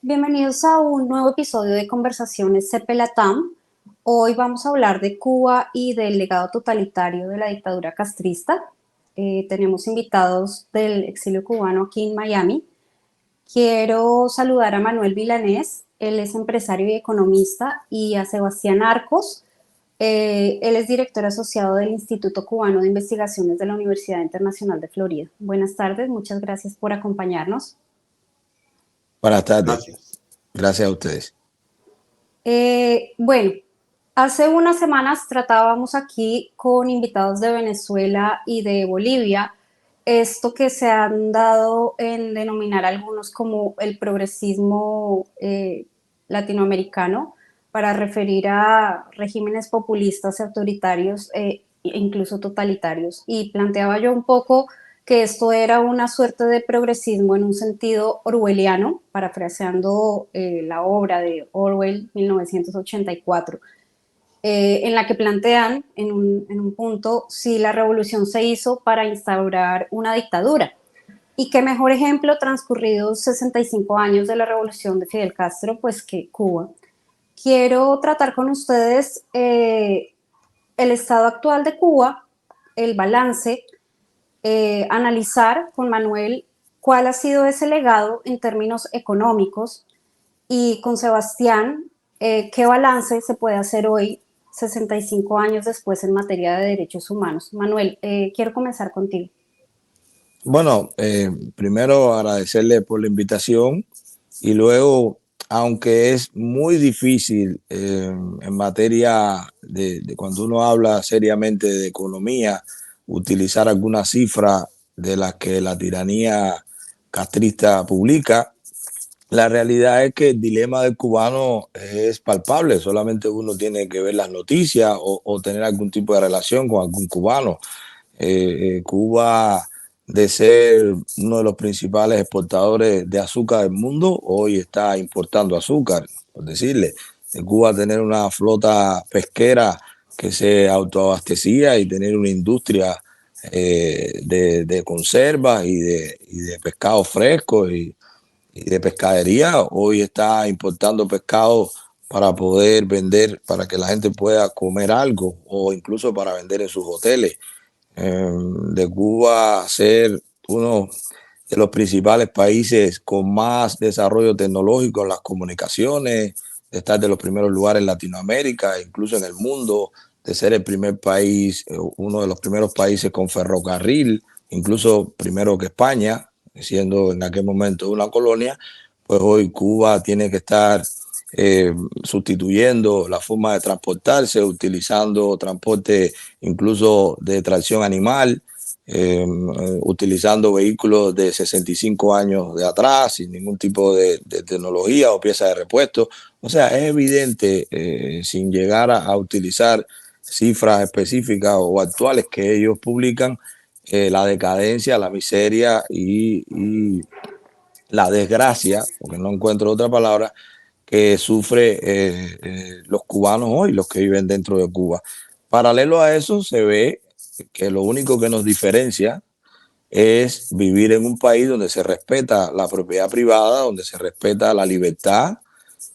Bienvenidos a un nuevo episodio de Conversaciones CP Latam. Hoy vamos a hablar de Cuba y del legado totalitario de la dictadura castrista. Tenemos invitados del exilio cubano aquí en Miami. Quiero saludar a Manuel Vilanés, él es empresario y economista, y a Sebastián Arcos, él es director asociado del Instituto Cubano de Investigaciones de la Universidad Internacional de Florida. Buenas tardes, muchas gracias por acompañarnos. Buenas tardes. Gracias a ustedes. Bueno, hace unas semanas tratábamos aquí con invitados de Venezuela y de Bolivia esto que se han dado en denominar algunos como el progresismo latinoamericano para referir a regímenes populistas y autoritarios e incluso totalitarios. Y planteaba yo un poco que esto era una suerte de progresismo en un sentido orwelliano, parafraseando la obra de Orwell, 1984, en la que plantean en un punto si la revolución se hizo para instaurar una dictadura. Y qué mejor ejemplo, transcurridos 65 años de la revolución de Fidel Castro, pues que Cuba. Quiero tratar con ustedes el estado actual de Cuba, el balance, analizar con Manuel cuál ha sido ese legado en términos económicos y con Sebastián qué balance se puede hacer hoy 65 años después en materia de derechos humanos. Manuel, quiero comenzar contigo. Bueno, primero agradecerle por la invitación y luego, aunque es muy difícil en materia de cuando uno habla seriamente de economía, utilizar alguna cifra de las que la tiranía castrista publica, la realidad es que el dilema del cubano es palpable. Solamente uno tiene que ver las noticias o tener algún tipo de relación con algún cubano. Cuba, de ser uno de los principales exportadores de azúcar del mundo, hoy está importando azúcar, por decirle. Cuba tener una flota pesquera que se autoabastecía y tener una industria de conservas y de pescados frescos y de pescadería. Hoy está importando pescado para poder vender, para que la gente pueda comer algo o incluso para vender en sus hoteles. De Cuba ser uno de los principales países con más desarrollo tecnológico en las comunicaciones, de estar de los primeros lugares en Latinoamérica, incluso en el mundo, de ser el primer país, uno de los primeros países con ferrocarril, incluso primero que España, siendo en aquel momento una colonia, pues hoy Cuba tiene que estar sustituyendo la forma de transportarse, utilizando transporte incluso de tracción animal, utilizando vehículos de 65 años de atrás, sin ningún tipo de tecnología o pieza de repuesto. O sea, es evidente, sin llegar a utilizar cifras específicas o actuales que ellos publican, la decadencia, la miseria y la desgracia, porque no encuentro otra palabra, que sufre los cubanos hoy, los que viven dentro de Cuba. Paralelo a eso, se ve que lo único que nos diferencia es vivir en un país donde se respeta la propiedad privada, donde se respeta la libertad,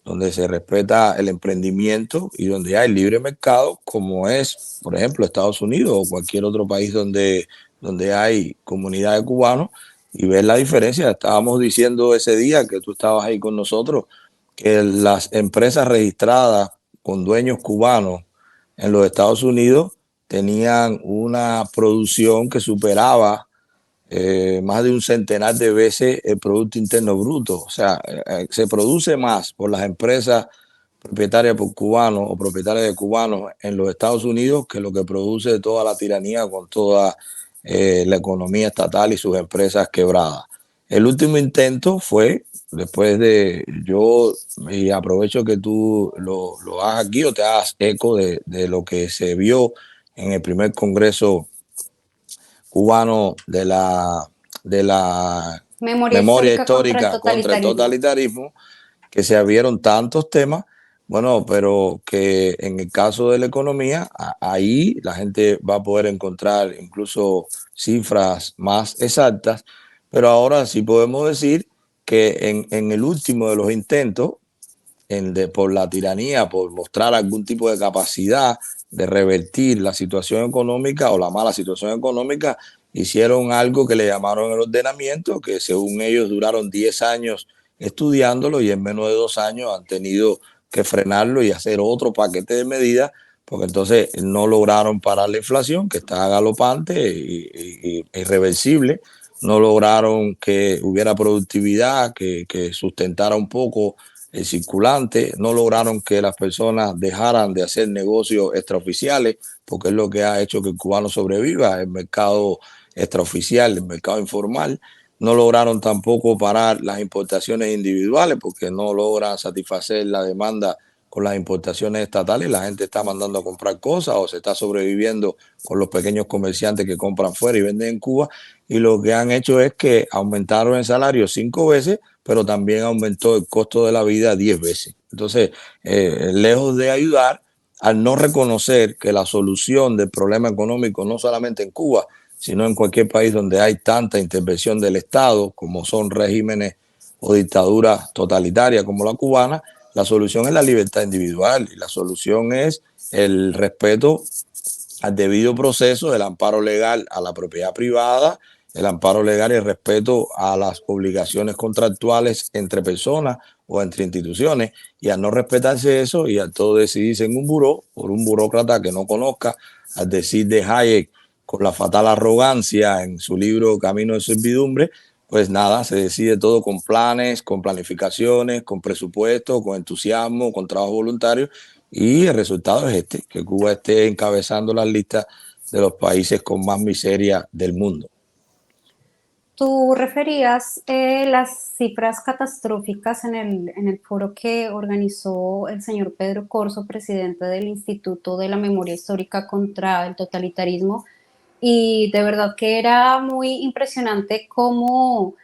donde se respeta el emprendimiento y donde hay libre mercado, como es, por ejemplo, Estados Unidos o cualquier otro país donde hay comunidad de cubanos, y ver la diferencia. Estábamos diciendo ese día que tú estabas ahí con nosotros, que las empresas registradas con dueños cubanos en los Estados Unidos tenían una producción que superaba más de un centenar de veces el Producto Interno Bruto. O sea, se produce más por las empresas propietarias por cubanos o propietarias de cubanos en los Estados Unidos que lo que produce toda la tiranía con toda la economía estatal y sus empresas quebradas. El último intento fue, después de yo, y aprovecho que tú lo hagas aquí o te hagas eco de lo que se vio en el primer Congreso cubano de la memoria histórica contra el totalitarismo, que se abrieron tantos temas, Bueno, pero que en el caso de la economía, ahí la gente va a poder encontrar incluso cifras más exactas, pero ahora sí podemos decir que en el último de los intentos, por la tiranía, por mostrar algún tipo de capacidad de revertir la situación económica o la mala situación económica, hicieron algo que le llamaron el ordenamiento, que según ellos duraron 10 años estudiándolo y en menos de 2 años han tenido que frenarlo y hacer otro paquete de medidas, porque entonces no lograron parar la inflación, que está galopante y irreversible, no lograron que hubiera productividad, que sustentara un poco el circulante, no lograron que las personas dejaran de hacer negocios extraoficiales, porque es lo que ha hecho que el cubano sobreviva, el mercado extraoficial, el mercado informal. No lograron tampoco parar las importaciones individuales, porque no logran satisfacer la demanda con las importaciones estatales. La gente está mandando a comprar cosas o se está sobreviviendo con los pequeños comerciantes que compran fuera y venden en Cuba. Y lo que han hecho es que aumentaron el salario 5 veces, pero también aumentó el costo de la vida 10 veces. Entonces, lejos de ayudar, al no reconocer que la solución del problema económico, no solamente en Cuba, sino en cualquier país donde hay tanta intervención del Estado, como son regímenes o dictaduras totalitarias como la cubana, la solución es la libertad individual y la solución es el respeto al debido proceso, el amparo legal a la propiedad privada, el amparo legal y el respeto a las obligaciones contractuales entre personas o entre instituciones. Y al no respetarse eso y al todo decidirse en un buró por un burócrata que no conozca, al decir de Hayek con la fatal arrogancia en su libro Camino de Servidumbre, pues nada, se decide todo con planes, con planificaciones, con presupuesto, con entusiasmo, con trabajo voluntario, y el resultado es este, que Cuba esté encabezando las listas de los países con más miseria del mundo. Tú referías las cifras catastróficas en el foro que organizó el señor Pedro Corso, presidente del Instituto de la Memoria Histórica contra el Totalitarismo, y de verdad que era muy impresionante cómo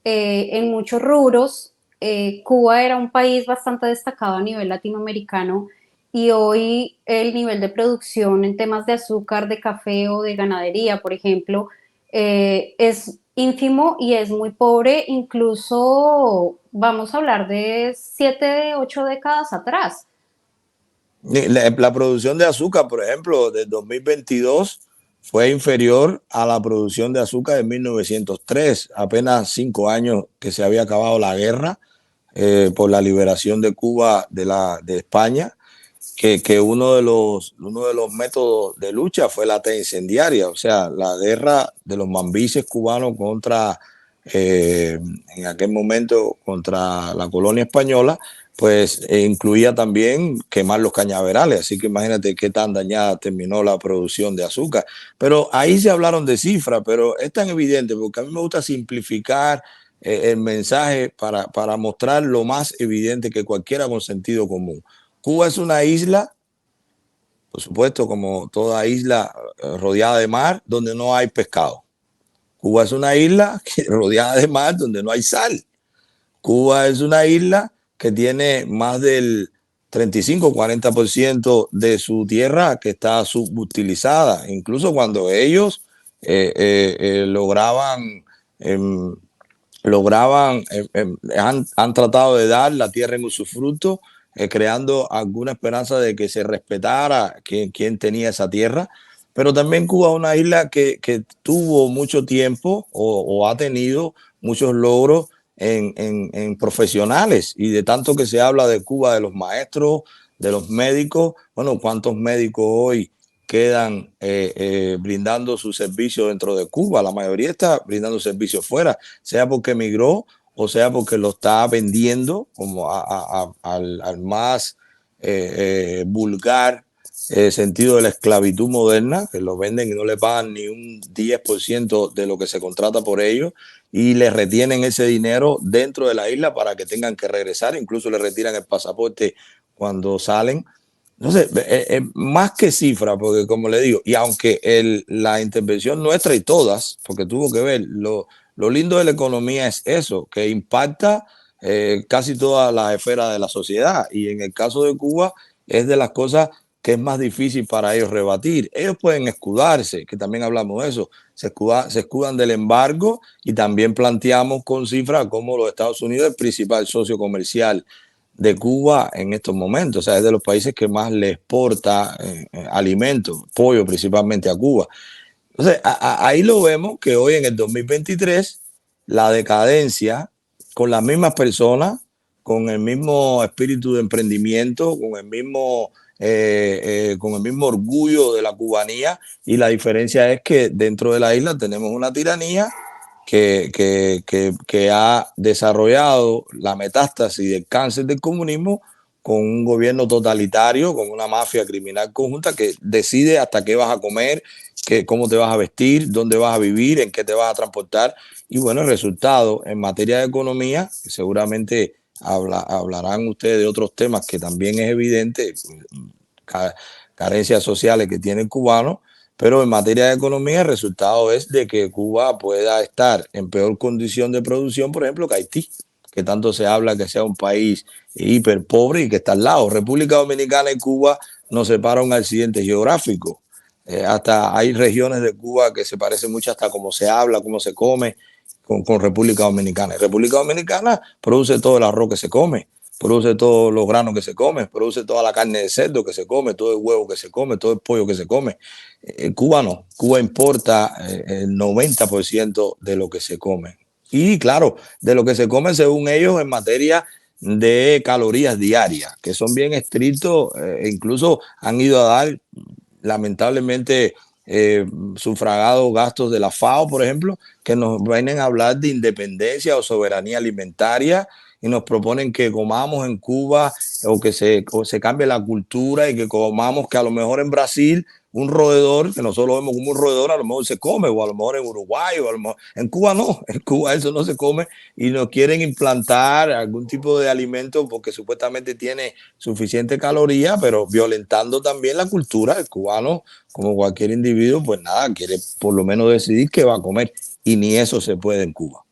en muchos rubros Cuba era un país bastante destacado a nivel latinoamericano y hoy el nivel de producción en temas de azúcar, de café o de ganadería, por ejemplo, es ínfimo y es muy pobre, incluso vamos a hablar de 7, 8 décadas atrás. La producción de azúcar, por ejemplo, del 2022 fue inferior a la producción de azúcar de 1903, apenas 5 años que se había acabado la guerra por la liberación de Cuba de España, que uno de los métodos de lucha fue la T incendiaria, o sea, la guerra de los mambises cubanos contra, en aquel momento, contra la colonia española, pues incluía también quemar los cañaverales, así que imagínate qué tan dañada terminó la producción de azúcar. Pero ahí se hablaron de cifras, pero es tan evidente, porque a mí me gusta simplificar el mensaje para mostrar lo más evidente que cualquiera con sentido común. Cuba es una isla, por supuesto, como toda isla rodeada de mar, donde no hay pescado. Cuba es una isla rodeada de mar donde no hay sal. Cuba es una isla que tiene más del 35-40% de su tierra que está subutilizada. Incluso cuando ellos lograban han tratado de dar la tierra en usufructo, creando alguna esperanza de que se respetara quien tenía esa tierra. Pero también Cuba es una isla que tuvo mucho tiempo o ha tenido muchos logros en profesionales, y de tanto que se habla de Cuba, de los maestros, de los médicos. Bueno, ¿cuántos médicos hoy quedan brindando su servicio dentro de Cuba? La mayoría está brindando servicios fuera, sea porque emigró o sea porque lo está vendiendo como al más vulgar sentido de la esclavitud moderna, que lo venden y no le pagan ni un 10% de lo que se contrata por ellos, y le retienen ese dinero dentro de la isla para que tengan que regresar, incluso le retiran el pasaporte cuando salen. Entonces, más que cifra, porque como le digo, y aunque la intervención nuestra y todas, porque tuvo que ver, lo lindo de la economía es eso, que impacta casi todas las esferas de la sociedad. Y en el caso de Cuba es de las cosas que es más difícil para ellos rebatir. Ellos pueden escudarse, que también hablamos de eso, se escudan del embargo y también planteamos con cifras como los Estados Unidos, el principal socio comercial de Cuba en estos momentos, o sea, es de los países que más le exporta alimentos, pollo principalmente a Cuba. Entonces, ahí lo vemos que hoy en el 2023, la decadencia con las mismas personas, con el mismo espíritu de emprendimiento, con el mismo orgullo de la cubanía, y la diferencia es que dentro de la isla tenemos una tiranía que ha desarrollado la metástasis del cáncer del comunismo con un gobierno totalitario, con una mafia criminal conjunta que decide hasta qué vas a comer, cómo te vas a vestir, dónde vas a vivir, en qué te vas a transportar. Y bueno, el resultado en materia de economía, que seguramente hablarán ustedes de otros temas que también es evidente, carencias sociales que tiene el cubano, pero en materia de economía el resultado es de que Cuba pueda estar en peor condición de producción, por ejemplo, que Haití, que tanto se habla que sea un país hiper pobre y que está al lado. República Dominicana y Cuba nos separa un accidente geográfico. Hasta hay regiones de Cuba que se parecen mucho hasta cómo se habla, cómo se come con República Dominicana. Y República Dominicana produce todo el arroz que se come, produce todos los granos que se come, produce toda la carne de cerdo que se come, todo el huevo que se come, todo el pollo que se come. Cuba no, Cuba importa el 90% de lo que se come. Y claro, de lo que se come según ellos en materia de calorías diarias, que son bien estrictos, incluso han ido a dar lamentablemente sufragados gastos de la FAO, por ejemplo, que nos vienen a hablar de independencia o soberanía alimentaria y nos proponen que comamos en Cuba o se cambie la cultura y que comamos que a lo mejor en Brasil un roedor, que nosotros lo vemos como un roedor, a lo mejor se come, o a lo mejor en Uruguay, o a lo mejor en Cuba no, en Cuba eso no se come y nos quieren implantar algún tipo de alimento porque supuestamente tiene suficiente caloría, pero violentando también la cultura. El cubano, como cualquier individuo, pues nada, quiere por lo menos decidir qué va a comer y ni eso se puede en Cuba.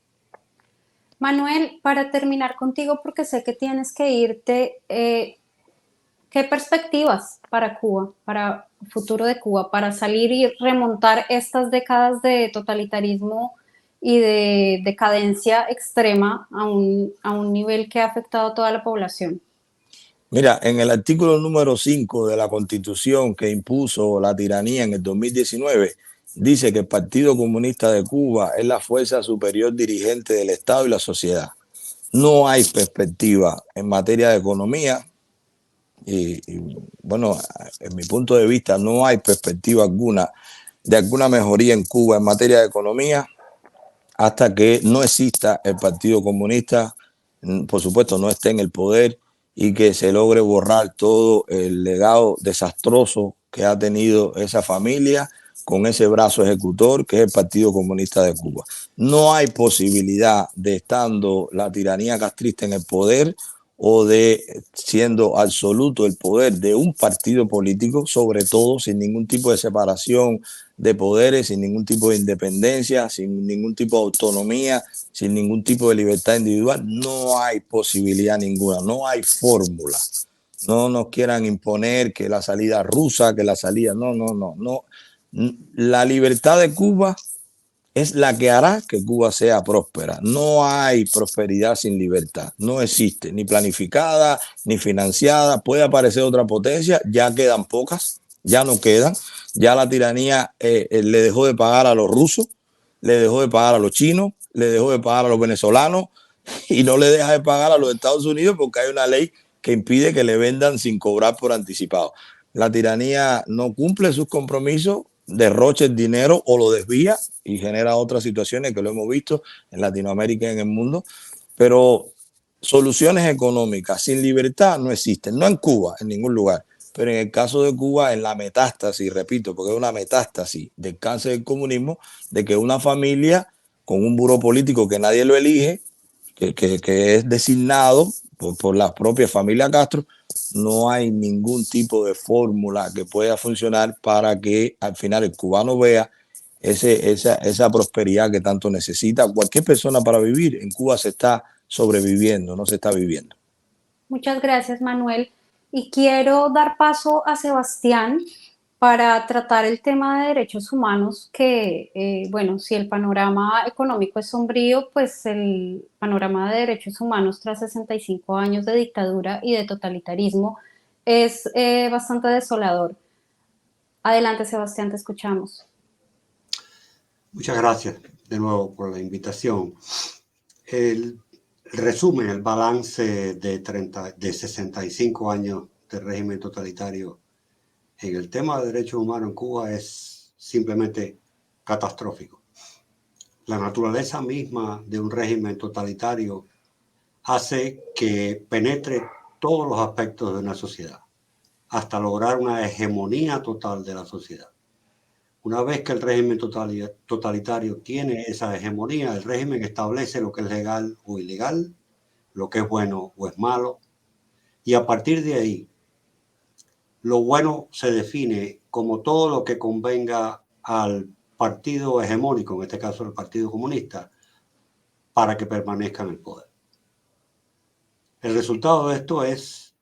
Manuel, para terminar contigo, porque sé que tienes que irte, ¿qué perspectivas para Cuba, para el futuro de Cuba, para salir y remontar estas décadas de totalitarismo y de decadencia extrema a un nivel que ha afectado a toda la población? Mira, en el artículo número 5 de la Constitución que impuso la tiranía en el 2019, dice que el Partido Comunista de Cuba es la fuerza superior dirigente del Estado y la sociedad. No hay perspectiva en materia de economía bueno, en mi punto de vista no hay perspectiva alguna de alguna mejoría en Cuba en materia de economía hasta que no exista el Partido Comunista, por supuesto no esté en el poder y que se logre borrar todo el legado desastroso que ha tenido esa familia con ese brazo ejecutor que es el Partido Comunista de Cuba. No hay posibilidad de, estando la tiranía castrista en el poder o de siendo absoluto el poder de un partido político, sobre todo sin ningún tipo de separación de poderes, sin ningún tipo de independencia, sin ningún tipo de autonomía, sin ningún tipo de libertad individual, no hay posibilidad ninguna, no hay fórmula. No nos quieran imponer que la salida rusa, que la salida, no. La libertad de Cuba es la que hará que Cuba sea próspera. No hay prosperidad sin libertad. No existe, ni planificada, ni financiada. Puede aparecer otra potencia, ya quedan pocas, ya no quedan. Ya la tiranía le dejó de pagar a los rusos, le dejó de pagar a los chinos, le dejó de pagar a los venezolanos y no le deja de pagar a los Estados Unidos porque hay una ley que impide que le vendan sin cobrar por anticipado. La tiranía no cumple sus compromisos, derrocha el dinero o lo desvía y genera otras situaciones que lo hemos visto en Latinoamérica y en el mundo, pero soluciones económicas sin libertad no existen, no en Cuba, en ningún lugar, pero en el caso de Cuba, en la metástasis, repito, porque es una metástasis del cáncer del comunismo, de que una familia con un buró político que nadie lo elige, que es designado por la propia familia Castro, no hay ningún tipo de fórmula que pueda funcionar para que al final el cubano vea esa prosperidad que tanto necesita cualquier persona para vivir. En Cuba se está sobreviviendo, no se está viviendo. Muchas gracias, Manuel. Y quiero dar paso a Sebastián para tratar el tema de derechos humanos, que, bueno, si el panorama económico es sombrío, pues el panorama de derechos humanos tras 65 años de dictadura y de totalitarismo es bastante desolador. Adelante, Sebastián, te escuchamos. Muchas gracias de nuevo por la invitación. El resumen, el balance de 65 años de régimen totalitario en el tema de derechos humanos en Cuba es simplemente catastrófico. La naturaleza misma de un régimen totalitario hace que penetre todos los aspectos de una sociedad, hasta lograr una hegemonía total de la sociedad. Una vez que el régimen totalitario tiene esa hegemonía, el régimen establece lo que es legal o ilegal, lo que es bueno o es malo, y a partir de ahí, lo bueno se define como todo lo que convenga al partido hegemónico, en este caso el Partido Comunista, para que permanezca en el poder. El resultado de esto es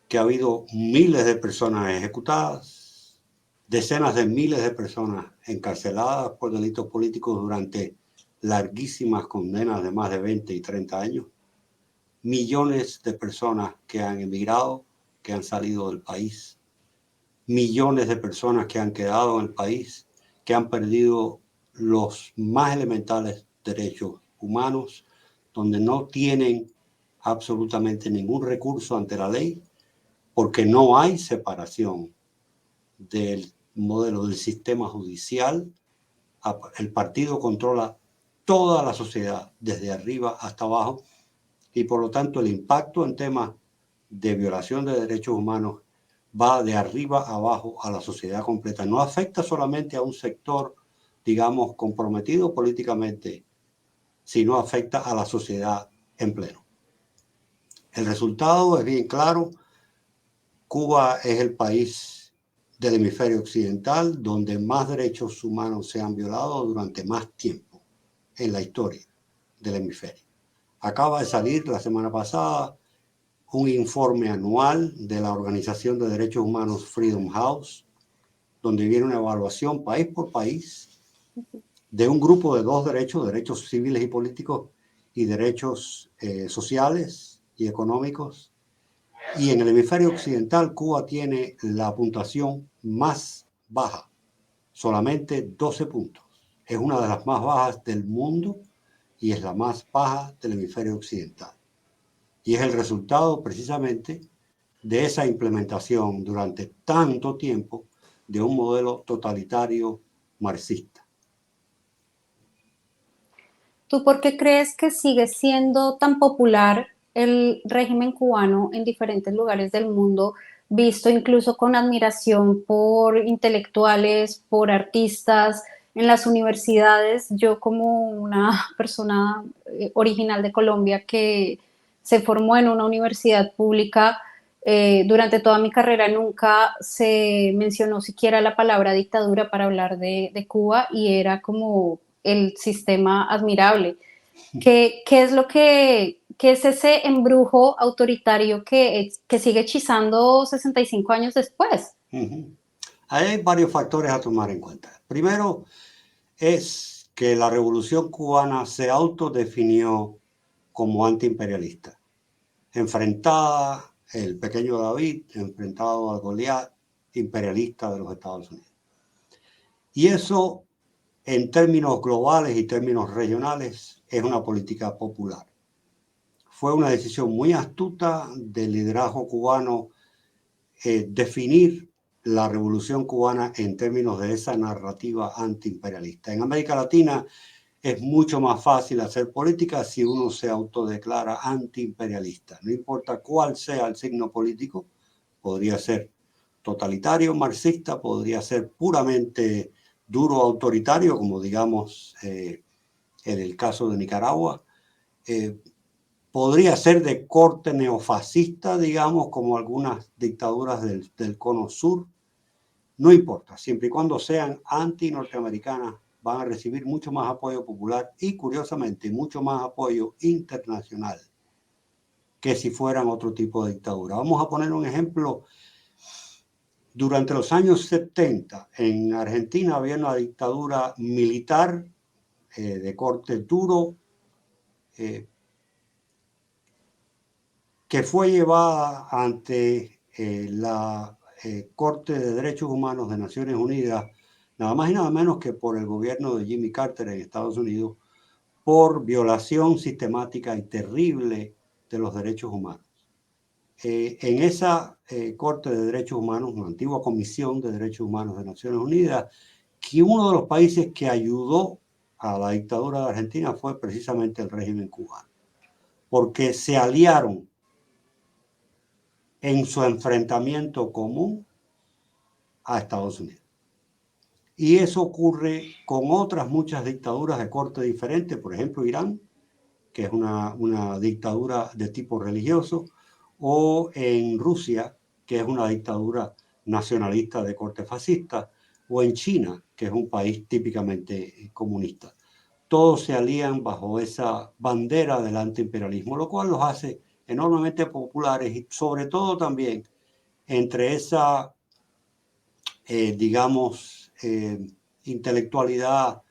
que ha habido miles de personas ejecutadas, decenas de miles de personas encarceladas por delitos políticos durante larguísimas condenas de más de 20 y 30 años, millones de personas que han emigrado, que han salido del país, millones de personas que han quedado en el país, que han perdido los más elementales derechos humanos, donde no tienen absolutamente ningún recurso ante la ley, porque no hay separación del modelo del sistema judicial. El partido controla toda la sociedad, desde arriba hasta abajo, y por lo tanto el impacto en temas de violación de derechos humanos va de arriba a abajo a la sociedad completa. No afecta solamente a un sector, digamos, comprometido políticamente, sino afecta a la sociedad en pleno. El resultado es bien claro. Cuba es el país del hemisferio occidental donde más derechos humanos se han violado durante más tiempo en la historia del hemisferio. Acaba de salir la semana pasada un informe anual de la Organización de Derechos Humanos Freedom House, donde viene una evaluación país por país de un grupo de dos derechos civiles y políticos y derechos sociales y económicos. Y en el hemisferio occidental, Cuba tiene la puntuación más baja, solamente 12 puntos. Es una de las más bajas del mundo y es la más baja del hemisferio occidental. Y es el resultado precisamente de esa implementación durante tanto tiempo de un modelo totalitario marxista. ¿Tú por qué crees que sigue siendo tan popular el régimen cubano en diferentes lugares del mundo, visto incluso con admiración por intelectuales, por artistas en las universidades? Yo como una persona original de Colombia que se formó en una universidad pública, durante toda mi carrera nunca se mencionó siquiera la palabra dictadura para hablar de Cuba y era como el sistema admirable. ¿Qué es lo qué es ese embrujo autoritario que sigue hechizando 65 años después? Hay varios factores a tomar en cuenta. Primero es que la Revolución Cubana se autodefinió como antiimperialista, enfrentada el pequeño David, enfrentado al Goliat imperialista de los Estados Unidos. Y eso, en términos globales y términos regionales, es una política popular. Fue una decisión muy astuta del liderazgo cubano definir la Revolución Cubana en términos de esa narrativa antiimperialista. En América Latina es mucho más fácil hacer política si uno se autodeclara antiimperialista. No importa cuál sea el signo político, podría ser totalitario, marxista, podría ser puramente duro, autoritario, como digamos en el caso de Nicaragua. Podría ser de corte neofascista, digamos, como algunas dictaduras del cono sur. No importa, siempre y cuando sean anti-norteamericanas van a recibir mucho más apoyo popular y, curiosamente, mucho más apoyo internacional que si fueran otro tipo de dictadura. Vamos a poner un ejemplo. Durante los años 70 en Argentina había una dictadura militar de corte duro que fue llevada ante la Corte de Derechos Humanos de Naciones Unidas, nada más y nada menos que por el gobierno de Jimmy Carter en Estados Unidos, por violación sistemática y terrible de los derechos humanos. En esa Corte de Derechos Humanos, una antigua Comisión de Derechos Humanos de Naciones Unidas, que uno de los países que ayudó a la dictadura de Argentina fue precisamente el régimen cubano, porque se aliaron en su enfrentamiento común a Estados Unidos. Y eso ocurre con otras muchas dictaduras de corte diferente, por ejemplo Irán, que es una dictadura de tipo religioso, o en Rusia, que es una dictadura nacionalista de corte fascista, o en China, que es un país típicamente comunista. Todos se alían bajo esa bandera del antiimperialismo, lo cual los hace enormemente populares y sobre todo también entre esa, intelectualidad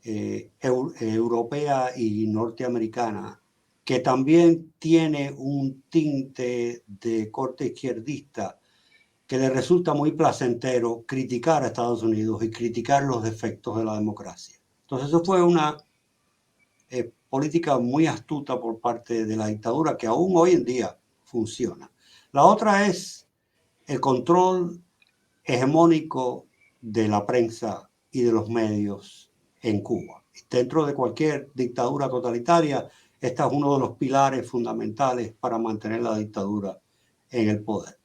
europea y norteamericana, que también tiene un tinte de corte izquierdista que le resulta muy placentero criticar a Estados Unidos y criticar los defectos de la democracia. Entonces eso fue una política muy astuta por parte de la dictadura que aún hoy en día funciona. La otra es el control hegemónico de la prensa y de los medios en Cuba. Dentro de cualquier dictadura totalitaria, este es uno de los pilares fundamentales para mantener la dictadura en el poder.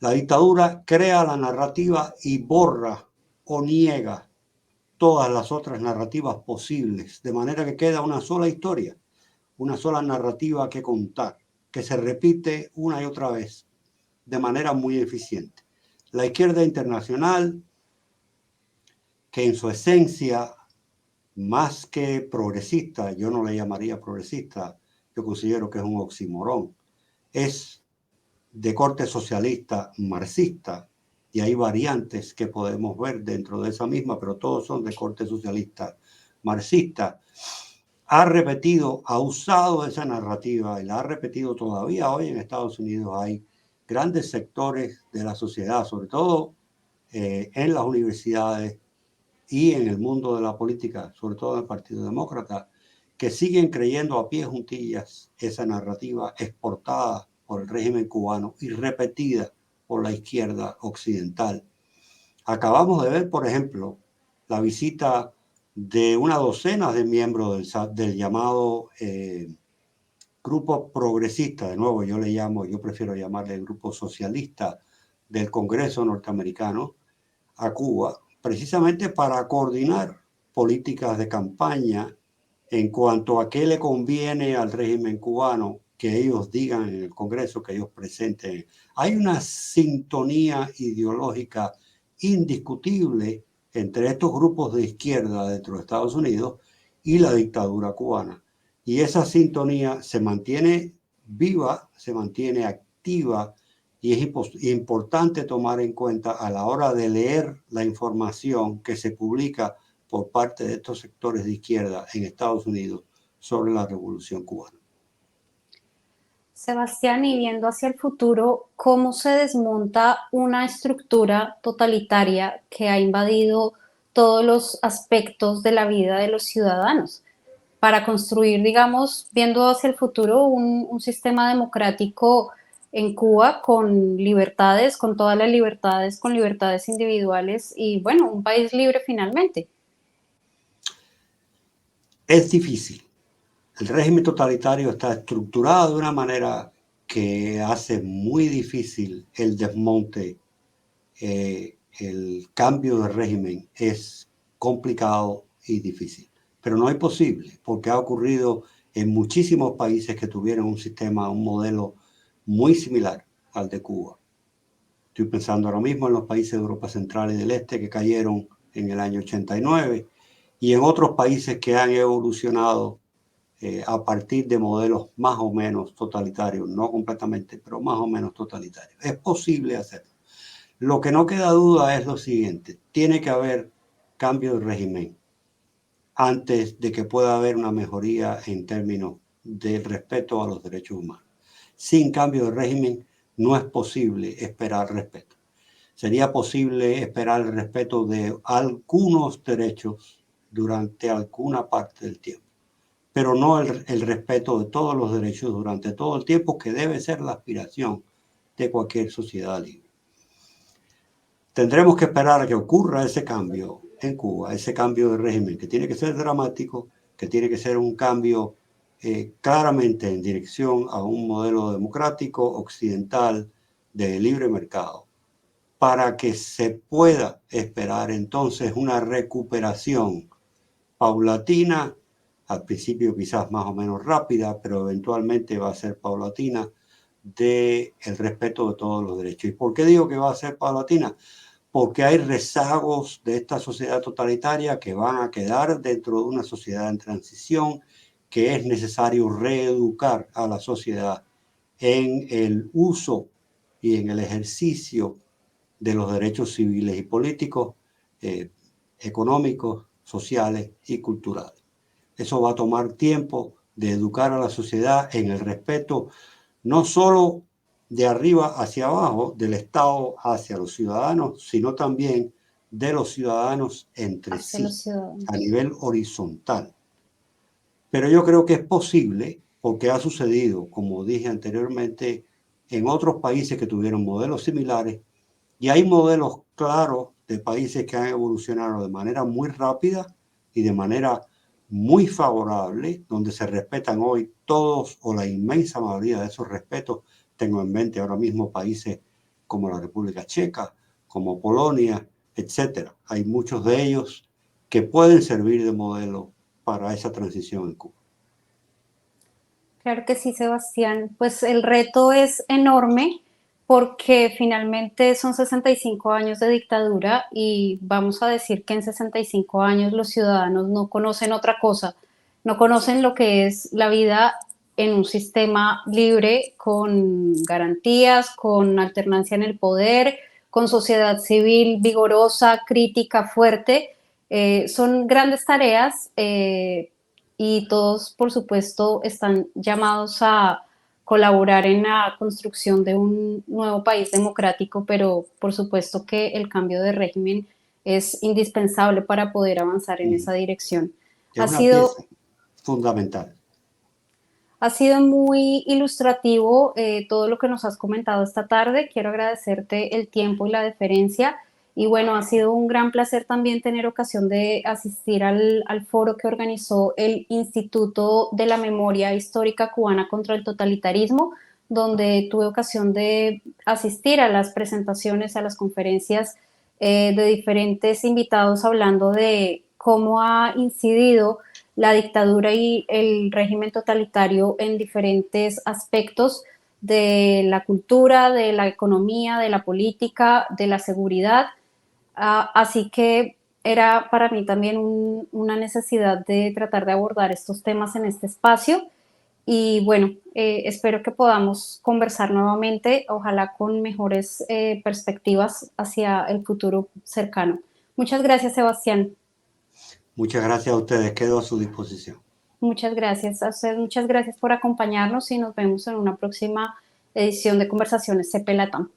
La dictadura crea la narrativa y borra o niega todas las otras narrativas posibles, de manera que queda una sola historia, una sola narrativa que contar, que se repite una y otra vez de manera muy eficiente. La izquierda internacional, que en su esencia, más que progresista, yo no le llamaría progresista, yo considero que es un oxímoron, es de corte socialista marxista, y hay variantes que podemos ver dentro de esa misma, pero todos son de corte socialista marxista. Ha repetido, ha usado esa narrativa y la ha repetido todavía hoy en Estados Unidos. Hay grandes sectores de la sociedad, sobre todo en las universidades y en el mundo de la política, sobre todo en el Partido Demócrata, que siguen creyendo a pie juntillas esa narrativa exportada por el régimen cubano y repetida por la izquierda occidental. Acabamos de ver, por ejemplo, la visita de una docena de miembros del llamado grupo progresista, de nuevo yo prefiero llamarle grupo socialista del Congreso norteamericano, a Cuba, precisamente para coordinar políticas de campaña en cuanto a qué le conviene al régimen cubano que ellos digan en el Congreso, que ellos presenten. Hay una sintonía ideológica indiscutible entre estos grupos de izquierda dentro de Estados Unidos y la dictadura cubana. Y esa sintonía se mantiene viva, se mantiene activa, y es importante tomar en cuenta a la hora de leer la información que se publica por parte de estos sectores de izquierda en Estados Unidos sobre la Revolución Cubana. Sebastián, y viendo hacia el futuro, ¿cómo se desmonta una estructura totalitaria que ha invadido todos los aspectos de la vida de los ciudadanos? Para construir, digamos, viendo hacia el futuro, un sistema democrático en Cuba con libertades, con todas las libertades, con libertades individuales y, bueno, un país libre finalmente. Es difícil. El régimen totalitario está estructurado de una manera que hace muy difícil el desmonte. El cambio de régimen es complicado y difícil, pero no es posible porque ha ocurrido en muchísimos países que tuvieron un sistema, un modelo muy similar al de Cuba. Estoy pensando ahora mismo en los países de Europa Central y del Este que cayeron en el año 89 y en otros países que han evolucionado a partir de modelos más o menos totalitarios, no completamente, pero más o menos totalitarios. Es posible hacerlo. Lo que no queda duda es lo siguiente: tiene que haber cambio de régimen antes de que pueda haber una mejoría en términos del respeto a los derechos humanos. Sin cambio de régimen no es posible esperar respeto. Sería posible esperar el respeto de algunos derechos durante alguna parte del tiempo, pero no el respeto de todos los derechos durante todo el tiempo, que debe ser la aspiración de cualquier sociedad libre. Tendremos que esperar a que ocurra ese cambio en Cuba, ese cambio de régimen, que tiene que ser dramático, que tiene que ser un cambio claramente en dirección a un modelo democrático occidental de libre mercado, para que se pueda esperar entonces una recuperación paulatina, al principio quizás más o menos rápida, pero eventualmente va a ser paulatina, del respeto de todos los derechos. ¿Y por qué digo que va a ser paulatina? Porque hay rezagos de esta sociedad totalitaria que van a quedar dentro de una sociedad en transición, que es necesario reeducar a la sociedad en el uso y en el ejercicio de los derechos civiles y políticos, económicos, sociales y culturales. Eso va a tomar tiempo de educar a la sociedad en el respeto, no solo de arriba hacia abajo, del Estado hacia los ciudadanos, sino también de los ciudadanos entre hacia sí, los ciudadanos. a nivel horizontal. Pero yo creo que es posible, porque ha sucedido, como dije anteriormente, en otros países que tuvieron modelos similares, y hay modelos claros de países que han evolucionado de manera muy rápida y de manera muy favorable, donde se respetan hoy todos o la inmensa mayoría de esos respetos. Tengo en mente ahora mismo países como la República Checa, como Polonia, etcétera. Hay muchos de ellos que pueden servir de modelo para esa transición en Cuba. Claro que sí, Sebastián. Pues el reto es enorme porque finalmente son 65 años de dictadura y vamos a decir que en 65 años los ciudadanos no conocen otra cosa, no conocen lo que es la vida en un sistema libre, con garantías, con alternancia en el poder, con sociedad civil vigorosa, crítica, fuerte. Son grandes tareas, y todos, por supuesto, están llamados a colaborar en la construcción de un nuevo país democrático, pero por supuesto que el cambio de régimen es indispensable para poder avanzar en esa dirección. Es Ha una sido, pieza fundamental. ha sido muy ilustrativo todo lo que nos has comentado esta tarde. Quiero agradecerte el tiempo y la deferencia. Y bueno, ha sido un gran placer también tener ocasión de asistir al foro que organizó el Instituto de la Memoria Histórica Cubana contra el Totalitarismo, donde tuve ocasión de asistir a las presentaciones, a las conferencias de diferentes invitados hablando de cómo ha incidido la dictadura y el régimen totalitario en diferentes aspectos de la cultura, de la economía, de la política, de la seguridad. Así que era para mí también una necesidad de tratar de abordar estos temas en este espacio. Y bueno, espero que podamos conversar nuevamente, ojalá con mejores perspectivas hacia el futuro cercano. Muchas gracias, Sebastián. Muchas gracias a ustedes. Quedo a su disposición. Muchas gracias a usted, muchas gracias por acompañarnos y nos vemos en una próxima edición de Conversaciones CP Latam.